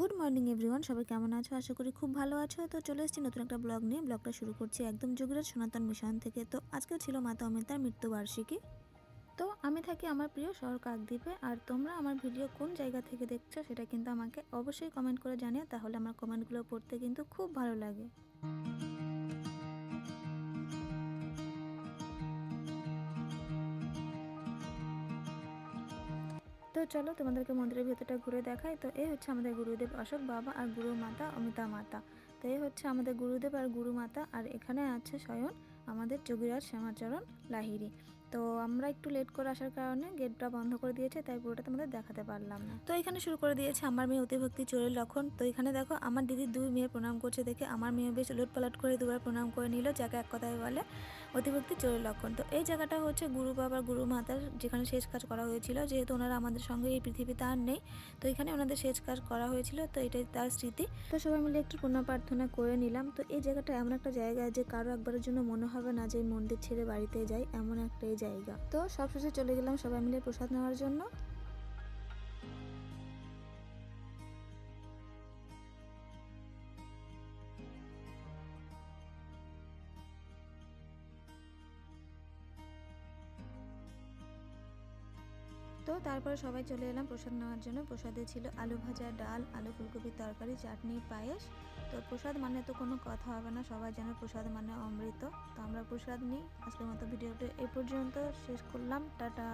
Good morning everyone, সবাই কেমন আছো? আশা করি খুব ভালো আছো। তো চলে এসেছি নতুন একটা ব্লগ নিয়ে। ব্লগটা শুরু করছি একদম যোগীরাজ সনাতন মিশন থেকে। তো আজকেও ছিল মাতা অমিতার মৃত্যুবার্ষিকী। তো আমি থাকি আমার প্রিয় শহর কাকদ্বীপে। আর তোমরা আমার ভিডিও কোন জায়গা থেকে দেখছো সেটা কিন্তু আমাকে অবশ্যই কমেন্ট করে জানিও, তাহলে আমার কমেন্টগুলো পড়তে কিন্তু খুব ভালো লাগে। তো চলো তোমাদেরকে মন্দিরের ভেতরটা ঘুরে দেখাই। তো এই হচ্ছে আমাদের গুরুদেব অশোক বাবা আর গুরু মাতা অমিতা মাতা। তো এই হচ্ছে আমাদের গুরুদেব আর গুরু মাতা, আর এখানে আছে স্বয়ং আমাদের যোগীরাজ শ্যামাচরণ লাহিড়ী। তো আমরা একটু লেট করে আসার কারণে গেটটা বন্ধ করে দিয়েছে, তাই পুরোটা তোমাদের দেখাতে পারলাম না। তো এখানে শুরু করে দিয়েছে আমার মেয়ে অতিভক্তি চোরের লক্ষণ। তো এখানে দেখো আমার দিদির দুই মেয়ে প্রণাম করছে দেখে আমার মেয়ে বেশ উলটপালট করে দুবার প্রণাম করে নিল, যাকে এক কথায় বলে অতিভক্তি চোরের লক্ষণ। তো এই জায়গাটা হচ্ছে গুরু বাবার গুরু মাতার যেখানে শেষ কাজ করা হয়েছিল, যেহেতু ওনারা আমাদের সঙ্গে এই পৃথিবীতে আর নেই, তো এখানে ওনাদের শেষ কাজ করা হয়েছিল, তো এটাই তার স্মৃতি। তো সবাই মিলে একটু পুণ্য প্রার্থনা করে নিলাম। তো এই জায়গাটা এমন একটা জায়গা যে কারো একবারের জন্য মনে হবে না যে মন্দির ছেড়ে বাড়িতে যাই, এমন একটা এই জায়গা। তো সবশেষে চলে গেলাম সবাই মিলে প্রসাদ নেওয়ার জন্য। তো তারপরে সবাই চলে এলাম প্রসাদ নেওয়ার জন্য। প্রসাদে ছিল আলু ভাজা, ডাল, আলু ফুলকপির তরকারি, চাটনি, পায়েস। তো প্রসাদ মানে তো কোনো কথা হবে না, সবাই জানে প্রসাদ মানে অমৃত। তো আমরা প্রসাদ নিই। আজকের মতো ভিডিওটা এ পর্যন্ত শেষ করলাম। টাটা।